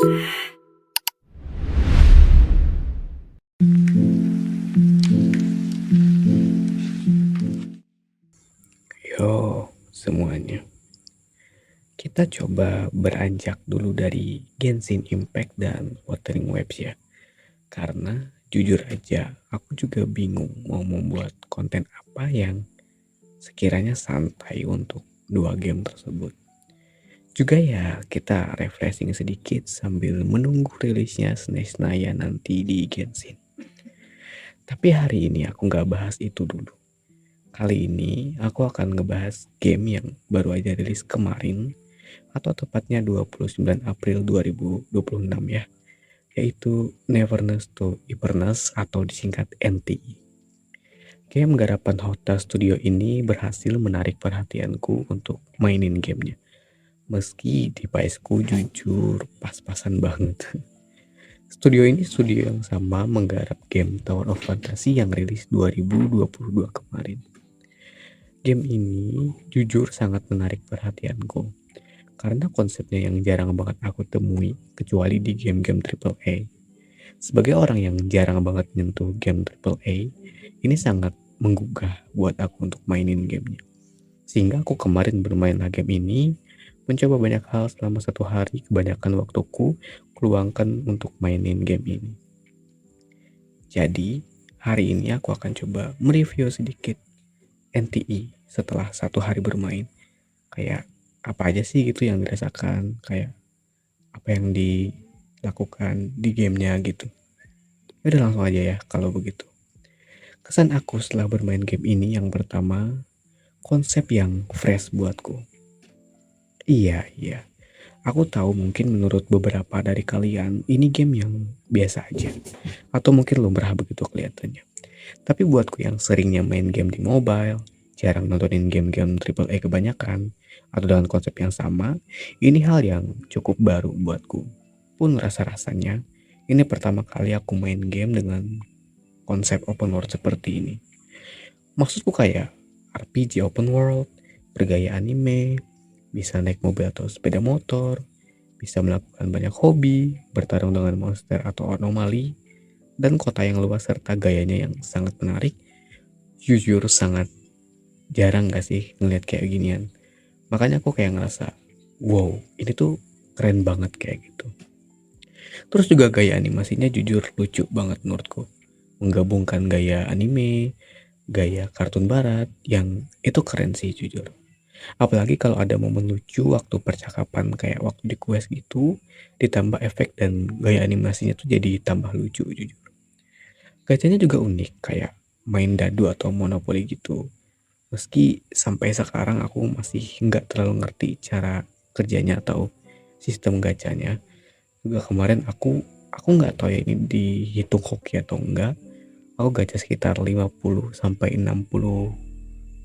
Yo, semuanya. Kita coba beranjak dulu dari Genshin Impact dan Wuthering Waves ya. Karena jujur aja, aku juga bingung mau membuat konten apa yang sekiranya santai untuk dua game tersebut. Juga ya, kita refreshing sedikit sambil menunggu rilisnya Snake nanti di Genshin. Tapi hari ini aku nggak bahas itu dulu. Kali ini aku akan ngebahas game yang baru aja rilis kemarin atau tepatnya 29 April 2026 ya, yaitu Nevernes to Iverness atau disingkat NTI. Game garapan Hotel Studio ini berhasil menarik perhatianku untuk mainin gamenya. Meski deviceku jujur pas-pasan banget. Studio ini studio yang sama menggarap game Tower of Fantasy yang rilis 2022 kemarin. Game ini jujur sangat menarik perhatianku karena konsepnya yang jarang banget aku temui kecuali di game-game AAA. Sebagai orang yang jarang banget nyentuh game AAA, ini sangat menggugah buat aku untuk mainin gamenya. Sehingga aku kemarin bermain game ini, mencoba banyak hal selama 1 hari, kebanyakan waktuku keluangkan untuk mainin game ini. Jadi, hari ini aku akan coba mereview sedikit NTI setelah 1 hari bermain. Kayak apa aja sih gitu yang dirasakan, kayak apa yang dilakukan di gamenya gitu. Udah langsung aja ya kalau begitu. Kesan aku setelah bermain game ini yang pertama, konsep yang fresh buatku. Iya. Aku tahu mungkin menurut beberapa dari kalian ini game yang biasa aja. Atau mungkin lumrah begitu kelihatannya. Tapi buatku yang seringnya main game di mobile, jarang nontonin game-game AAA kebanyakan, atau dengan konsep yang sama, ini hal yang cukup baru buatku. Pun rasa-rasanya, ini pertama kali aku main game dengan konsep open world seperti ini. Maksudku kayak RPG open world, bergaya anime, bisa naik mobil atau sepeda motor, bisa melakukan banyak hobi, bertarung dengan monster atau anomali, dan kota yang luas serta gayanya yang sangat menarik. Jujur sangat jarang gak sih ngeliat kayak ginian. Makanya aku kayak ngerasa, wow, ini tuh keren banget kayak gitu. Terus juga gaya animasinya jujur lucu banget menurutku. Menggabungkan gaya anime, gaya kartun barat, yang itu keren sih jujur. Apalagi kalau ada momen lucu waktu percakapan kayak waktu di quest gitu, ditambah efek dan gaya animasinya tuh jadi tambah lucu jujur. Gacanya juga unik kayak main dadu atau monopoli gitu. Meski sampai sekarang aku masih nggak terlalu ngerti cara kerjanya atau sistem gacanya. Juga kemarin aku nggak tahu ya ini dihitung hoki atau enggak. Aku gacha sekitar 50 sampai 60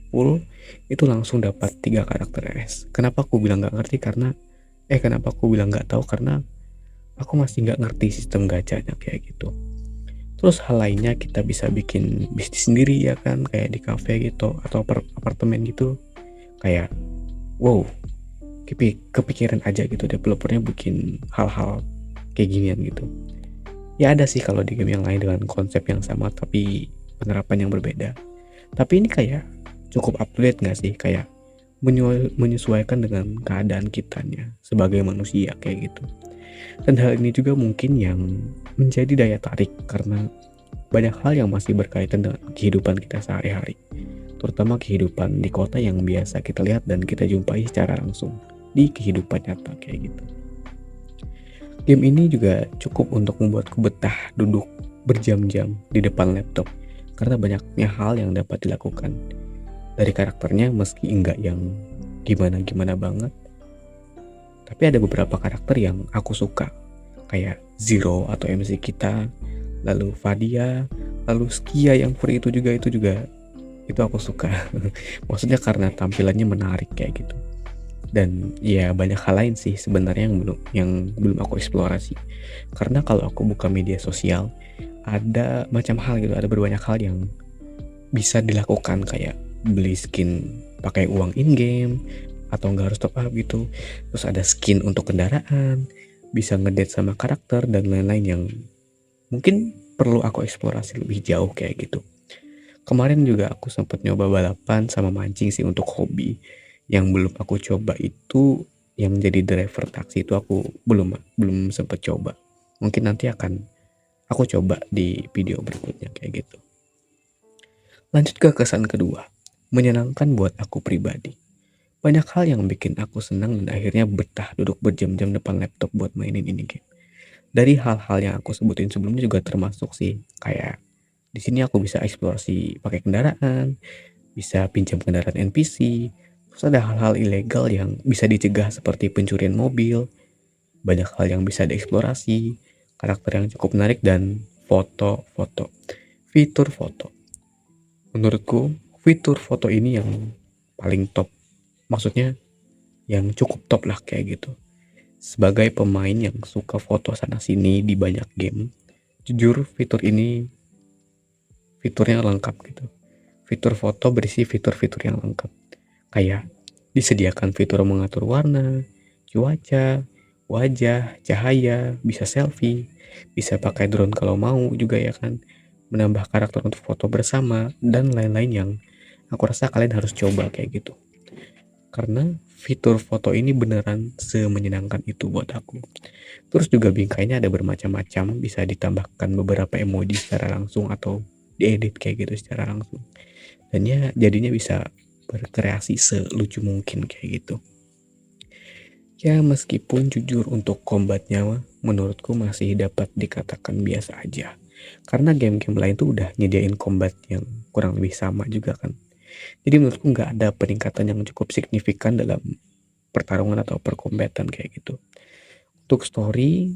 full itu langsung dapat 3 karakter S. Kenapa aku bilang nggak ngerti kenapa aku bilang nggak tahu karena aku masih nggak ngerti sistem gacanya kayak gitu. Terus hal lainnya kita bisa bikin bisnis sendiri ya kan, kayak di cafe gitu atau apartemen gitu. Kayak wow, kepikiran aja gitu developernya bikin hal-hal kayak ginian gitu. Ya ada sih kalau di game yang lain dengan konsep yang sama tapi penerapan yang berbeda. Tapi ini kayak cukup up to date gak sih, kayak menyesuaikan dengan keadaan kitanya sebagai manusia kayak gitu. Dan hal ini juga mungkin yang menjadi daya tarik karena banyak hal yang masih berkaitan dengan kehidupan kita sehari-hari, terutama kehidupan di kota yang biasa kita lihat dan kita jumpai secara langsung di kehidupan nyata kayak gitu. Game ini juga cukup untuk membuatku betah duduk berjam-jam di depan laptop karena banyaknya hal yang dapat dilakukan. Dari karakternya meski enggak yang gimana-gimana banget, tapi ada beberapa karakter yang aku suka, kayak Zero atau MC kita, lalu Fadia, lalu Skia yang free itu juga itu aku suka. Maksudnya karena tampilannya menarik kayak gitu. Dan ya banyak hal lain sih sebenarnya yang belum aku eksplorasi. Karena kalau aku buka media sosial, ada macam hal gitu, ada berbanyak hal yang bisa dilakukan kayak beli skin pakai uang in game atau nggak harus top up gitu. Terus ada skin untuk kendaraan, bisa ngedate sama karakter dan lain-lain yang mungkin perlu aku eksplorasi lebih jauh kayak gitu. Kemarin juga aku sempat nyoba balapan sama mancing sih untuk hobi. Yang belum aku coba itu yang jadi driver taksi itu aku belum belum sempat coba. Mungkin nanti akan aku coba di video berikutnya kayak gitu. Lanjut ke kesan kedua. Menyenangkan buat aku pribadi. Banyak hal yang bikin aku senang dan akhirnya betah duduk berjam-jam depan laptop buat mainin ini game. Dari hal-hal yang aku sebutin sebelumnya juga termasuk sih, kayak di sini aku bisa eksplorasi pakai kendaraan, bisa pinjam kendaraan NPC, terus ada hal-hal ilegal yang bisa dicegah seperti pencurian mobil, banyak hal yang bisa dieksplorasi, karakter yang cukup menarik dan foto-foto. Fitur foto. Menurutku, fitur foto ini yang paling top. Maksudnya yang cukup top lah kayak gitu. Sebagai pemain yang suka foto sana sini di banyak game, jujur fitur ini fiturnya lengkap gitu. Fitur foto berisi fitur-fitur yang lengkap. Kayak disediakan fitur mengatur warna, cuaca, wajah, cahaya, bisa selfie, bisa pakai drone kalau mau juga ya kan, menambah karakter untuk foto bersama, dan lain-lain yang aku rasa kalian harus coba kayak gitu. Karena fitur foto ini beneran semenyenangkan itu buat aku. Terus juga bingkainya ada bermacam-macam, bisa ditambahkan beberapa emoji secara langsung atau diedit kayak gitu secara langsung. Dan ya jadinya bisa berkreasi selucu mungkin kayak gitu. Ya meskipun jujur untuk combatnya menurutku masih dapat dikatakan biasa aja. Karena game-game lain tuh udah nyediain combat yang kurang lebih sama juga kan. Jadi menurutku nggak ada peningkatan yang cukup signifikan dalam pertarungan atau perkombatan kayak gitu. Untuk story,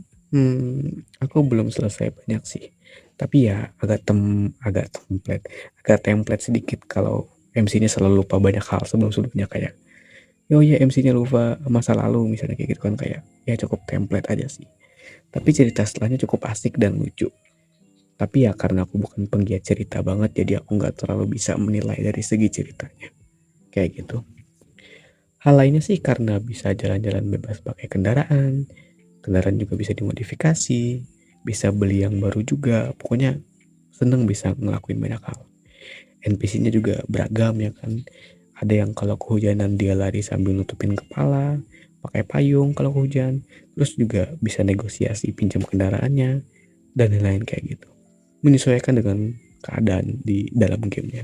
aku belum selesai banyak sih. Tapi ya agak template sedikit kalau MC-nya selalu lupa banyak hal sebelum-sebelumnya kayak oh ya MC-nya lupa masa lalu misalnya kayak gitu kan kayak ya cukup template aja sih. Tapi cerita setelahnya cukup asik dan lucu. Tapi ya karena aku bukan penggiat cerita banget jadi aku nggak terlalu bisa menilai dari segi ceritanya. Kayak gitu. Hal lainnya sih karena bisa jalan-jalan bebas pakai kendaraan. Kendaraan juga bisa dimodifikasi, bisa beli yang baru juga. Pokoknya seneng bisa ngelakuin banyak hal. NPC-nya juga beragam ya kan. Ada yang kalau kehujanan dia lari sambil nutupin kepala, pakai payung kalau hujan. Terus juga bisa negosiasi pinjam kendaraannya dan lain-lain kayak gitu. Menyesuaikan dengan keadaan di dalam gamenya.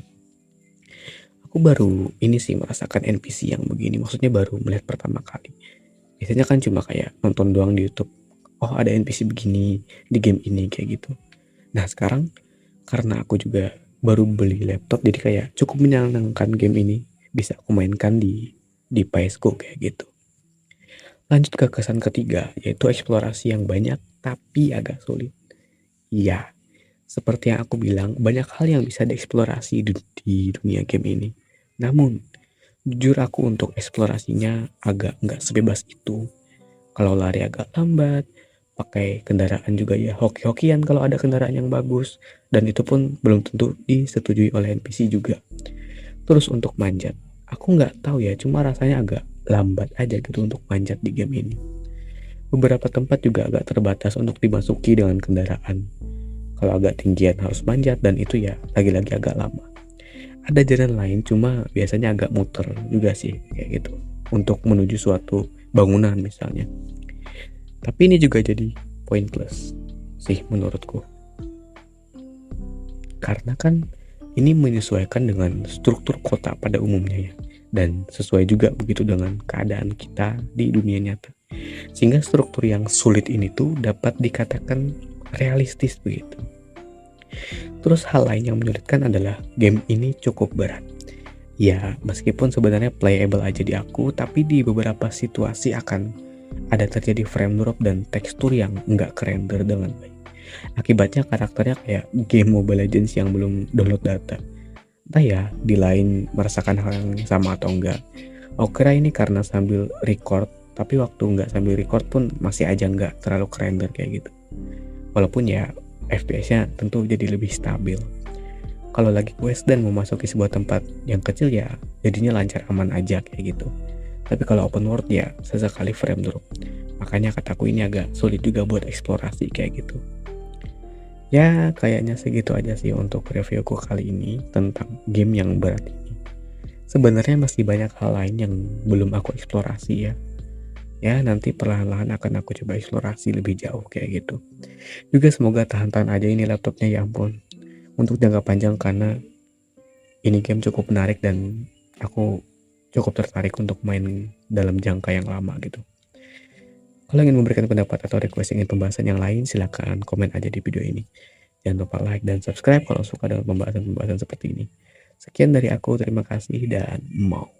Aku baru ini sih merasakan NPC yang begini, maksudnya baru melihat pertama kali. Biasanya kan cuma kayak nonton doang di YouTube. Oh ada NPC begini di game ini kayak gitu. Nah sekarang karena aku juga baru beli laptop jadi kayak cukup menyenangkan game ini bisa aku mainkan di PS-ku kayak gitu. Lanjut ke kesan ketiga yaitu eksplorasi yang banyak tapi agak sulit. Iya, seperti yang aku bilang banyak hal yang bisa dieksplorasi di dunia game ini. Namun jujur aku untuk eksplorasinya agak nggak sebebas itu. Kalau lari agak lambat, pakai kendaraan juga ya hoki-hokian kalau ada kendaraan yang bagus. Dan itu pun belum tentu disetujui oleh NPC juga. Terus untuk manjat, aku nggak tahu ya, cuma rasanya agak lambat aja gitu untuk manjat di game ini. Beberapa tempat juga agak terbatas untuk dimasuki dengan kendaraan. Kalau agak tinggian harus manjat dan itu ya lagi-lagi agak lama. Ada jalan lain cuma biasanya agak muter juga sih kayak gitu. Untuk menuju suatu bangunan misalnya. Tapi ini juga jadi pointless sih menurutku. Karena kan ini menyesuaikan dengan struktur kota pada umumnya ya. Dan sesuai juga begitu dengan keadaan kita di dunia nyata. Sehingga struktur yang sulit ini tuh dapat dikatakan realistis begitu. Terus hal lain yang menyulitkan adalah game ini cukup berat. Ya meskipun sebenarnya playable aja di aku, tapi di beberapa situasi akan ada terjadi frame drop dan tekstur yang nggak kerender dengan baik. Akibatnya karakternya kayak game Mobile Legends yang belum download data. Entah ya, di lain merasakan hal yang sama atau enggak. Aku kira ini karena sambil record, tapi waktu nggak sambil record pun masih aja nggak terlalu kerender kayak gitu. Walaupun ya FPS-nya tentu jadi lebih stabil. Kalau lagi quest dan memasuki sebuah tempat yang kecil ya jadinya lancar aman aja kayak gitu. Tapi kalau open world ya sesekali frame drop. Makanya kataku ini agak sulit juga buat eksplorasi kayak gitu. Ya kayaknya segitu aja sih untuk reviewku kali ini tentang game yang berat ini. Sebenarnya masih banyak hal lain yang belum aku eksplorasi ya. Ya nanti perlahan-lahan akan aku coba eksplorasi lebih jauh kayak gitu. Juga semoga tahan-tahan aja ini laptopnya, ya ampun. Untuk jangka panjang karena ini game cukup menarik dan aku cukup tertarik untuk main dalam jangka yang lama gitu. Kalau ingin memberikan pendapat atau request ingin pembahasan yang lain, silakan komen aja di video ini. Jangan lupa like dan subscribe kalau suka dengan pembahasan-pembahasan seperti ini. Sekian dari aku, terima kasih dan mau.